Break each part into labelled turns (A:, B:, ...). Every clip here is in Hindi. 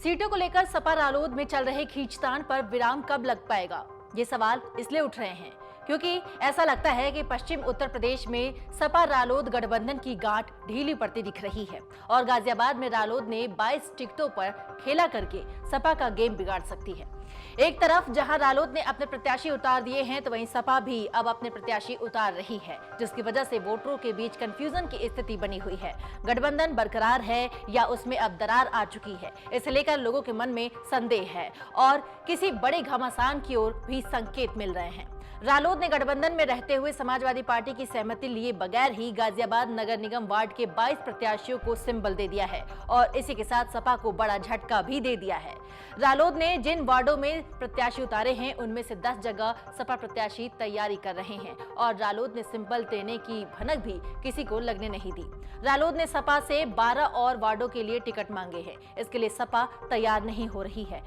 A: सीटों को लेकर सपा रालोद में चल रहे खींचतान पर विराम कब लग पाएगा, ये सवाल इसलिए उठ रहे हैं क्योंकि ऐसा लगता है कि पश्चिम उत्तर प्रदेश में सपा रालोद गठबंधन की गांठ ढीली पड़ती दिख रही है और गाजियाबाद में रालोद ने 22 टिकटों पर खेला करके सपा का गेम बिगाड़ सकती है। एक तरफ जहां रालोद ने अपने प्रत्याशी उतार दिए हैं तो वहीं सपा भी अब अपने प्रत्याशी उतार रही है, जिसकी वजह से वोटरों के बीच कंफ्यूजन की स्थिति बनी हुई है। गठबंधन बरकरार है या उसमें अब दरार आ चुकी है, इसे लेकर लोगों के मन में संदेह है और किसी बड़े घमासान की ओर भी संकेत मिल रहे हैं। रालोद ने गठबंधन में रहते हुए समाजवादी पार्टी की सहमति लिए बगैर ही गाजियाबाद नगर निगम वार्ड के 22 प्रत्याशियों को सिंबल दे दिया है और इसी के साथ सपा को बड़ा झटका भी दे दिया है। रालोद ने जिन वार्डों में प्रत्याशी उतारे हैं उनमें से 10 जगह सपा प्रत्याशी तैयारी कर रहे हैं और रालोद ने सिंबल देने की भनक भी किसी को लगने नहीं दी। रालोद ने सपा से 12 और वार्डों के लिए टिकट मांगे हैं, इसके लिए सपा तैयार नहीं हो रही है।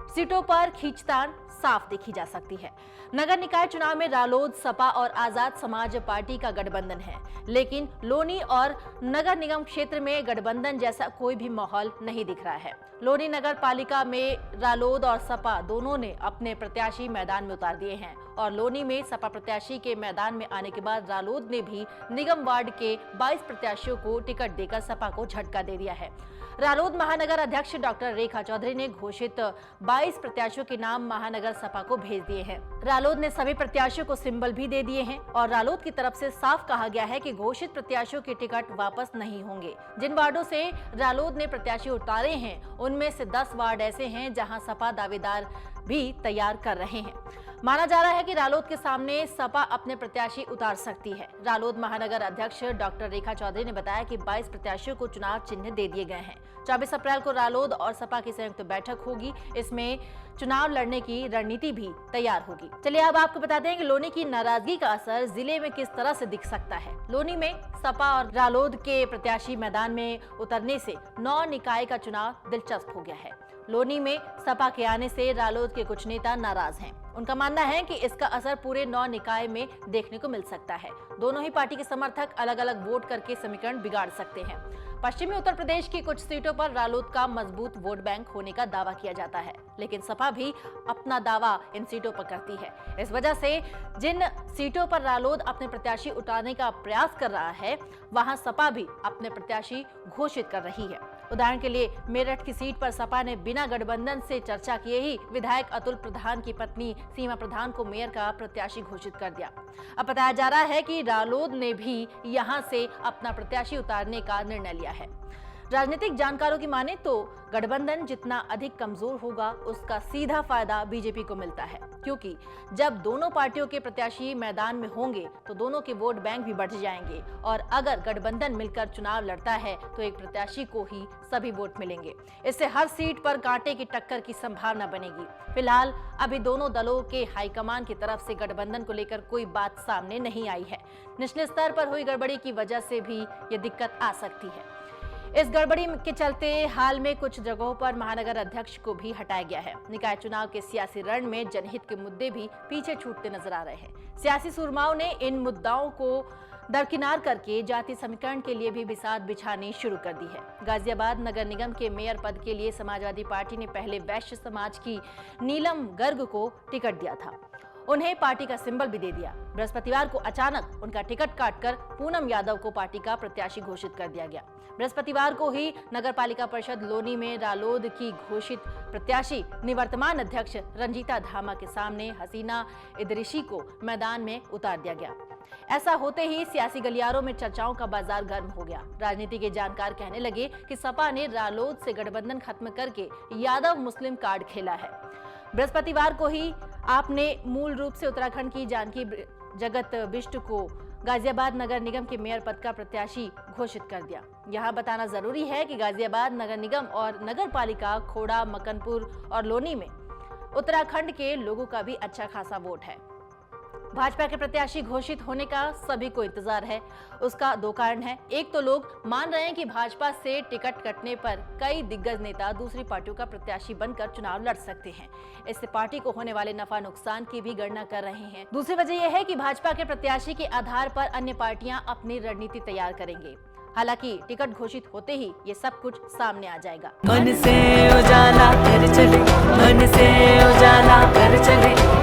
A: सीटों पर खींचतान साफ देखी जा सकती है। नगर निकाय चुनाव में रालोद, सपा और आजाद समाज पार्टी का गठबंधन है, लेकिन लोनी और नगर निगम क्षेत्र में गठबंधन जैसा कोई भी माहौल नहीं दिख रहा है। लोनी नगर पालिका में रालोद और सपा दोनों ने अपने प्रत्याशी मैदान में उतार दिए हैं और लोनी में सपा प्रत्याशी के मैदान में आने के बाद रालोद ने भी निगम वार्ड के 22 प्रत्याशियों को टिकट देकर सपा को झटका दे दिया है। रालोद महानगर अध्यक्ष डॉक्टर रेखा चौधरी ने घोषित 22 प्रत्याशियों के नाम महानगर सपा को भेज दिए हैं। रालोद ने सभी प्रत्याशियों को सिंबल भी दे दिए हैं और रालोद की तरफ से साफ कहा गया है कि घोषित प्रत्याशियों के टिकट वापस नहीं होंगे। जिन वार्डों से रालोद ने प्रत्याशी उतारे हैं उनमें से 10 वार्ड ऐसे हैं जहां सपा दावेदार भी तैयार कर रहे हैं। माना जा रहा है कि रालोद के सामने सपा अपने प्रत्याशी उतार सकती है। रालोद महानगर अध्यक्ष डॉक्टर रेखा चौधरी ने बताया कि 22 प्रत्याशियों को चुनाव चिन्ह दे दिए गए हैं। 24 अप्रैल को रालोद और सपा की संयुक्त बैठक होगी, इसमें चुनाव लड़ने की रणनीति भी तैयार होगी। चलिए अब आपको बता दें कि लोनी की नाराजगी का असर जिले में किस तरह से दिख सकता है। लोनी में सपा और रालोद के प्रत्याशी मैदान में उतरने से 9 निकाय का चुनाव दिलचस्प हो गया है। लोनी में सपा के आने से रालोद के कुछ नेता नाराज हैं। उनका मानना है कि इसका असर पूरे 9 निकाय में देखने को मिल सकता है। दोनों ही पार्टी के समर्थक अलग अलग वोट करके समीकरण बिगाड़ सकते हैं। पश्चिमी उत्तर प्रदेश की कुछ सीटों पर रालोद का मजबूत वोट बैंक होने का दावा किया जाता है, लेकिन सपा भी अपना दावा इन सीटों पर करती है। इस वजह से जिन सीटों पर रालोद अपने प्रत्याशी उतारने का प्रयास कर रहा है, वहां सपा भी अपने प्रत्याशी घोषित कर रही है। उदाहरण के लिए मेरठ की सीट पर सपा ने बिना गठबंधन से चर्चा किए ही विधायक अतुल प्रधान की पत्नी सीमा प्रधान को मेयर का प्रत्याशी घोषित कर दिया। अब बताया जा रहा है कि रालोद ने भी यहां से अपना प्रत्याशी उतारने का निर्णय लिया है। राजनीतिक जानकारों की माने तो गठबंधन जितना अधिक कमजोर होगा उसका सीधा फायदा बीजेपी को मिलता है, क्योंकि जब दोनों पार्टियों के प्रत्याशी मैदान में होंगे तो दोनों के वोट बैंक भी बढ़ जाएंगे और अगर गठबंधन मिलकर चुनाव लड़ता है तो एक प्रत्याशी को ही सभी वोट मिलेंगे। इससे हर सीट पर कांटे की टक्कर की संभावना बनेगी। फिलहाल अभी दोनों दलों के हाईकमान की तरफ से गठबंधन को लेकर कोई बात सामने नहीं आई है। निचले स्तर पर हुई गड़बड़ी की वजह से भी ये दिक्कत आ सकती है। इस गड़बड़ी के चलते हाल में कुछ जगहों पर महानगर अध्यक्ष को भी हटाया गया है। निकाय चुनाव के सियासी रण में जनहित के मुद्दे भी पीछे छूटते नजर आ रहे हैं। सियासी सुरमाओं ने इन मुद्दाओं को दरकिनार करके जाति समीकरण के लिए भी बिसात बिछानी शुरू कर दी है। गाजियाबाद नगर निगम के मेयर पद के लिए समाजवादी पार्टी ने पहले वैश्य समाज की नीलम गर्ग को टिकट दिया था। उन्हें पार्टी का सिंबल भी दे दिया। बृहस्पतिवार को अचानक उनका टिकट काटकर पूनम यादव को पार्टी का प्रत्याशी घोषित कर दिया गया। बृहस्पतिवार को ही नगर पालिका परिषद लोनी में रालोद की घोषित प्रत्याशी निवर्तमान अध्यक्ष रंजीता धामा के सामने हसीना इदरिशी को मैदान में उतार दिया गया। ऐसा होते ही सियासी गलियारों में चर्चाओं का बाजार गर्म हो गया। राजनीति के जानकार कहने लगे कि सपा ने रालोद से गठबंधन खत्म करके यादव मुस्लिम कार्ड खेला है। बृहस्पतिवार को ही आपने मूल रूप से उत्तराखंड की जानकी जगत बिष्ट को गाजियाबाद नगर निगम के मेयर पद का प्रत्याशी घोषित कर दिया। यहाँ बताना जरूरी है कि गाजियाबाद नगर निगम और नगर पालिका खोड़ा, मकनपुर और लोनी में उत्तराखंड के लोगों का भी अच्छा खासा वोट है। भाजपा के प्रत्याशी घोषित होने का सभी को इंतजार है। उसका 2 कारण है। एक तो लोग मान रहे हैं कि भाजपा से टिकट कटने पर कई दिग्गज नेता दूसरी पार्टियों का प्रत्याशी बनकर चुनाव लड़ सकते हैं। इससे पार्टी को होने वाले नफा नुकसान की भी गणना कर रहे हैं। दूसरी वजह यह है कि भाजपा के प्रत्याशी के आधार पर अन्य पार्टियां अपनी रणनीति तैयार करेंगे। हालांकि टिकट घोषित होते ही ये सब कुछ सामने आ जाएगा।
B: मन से उजाला कर चले, मन से उजाला कर चले।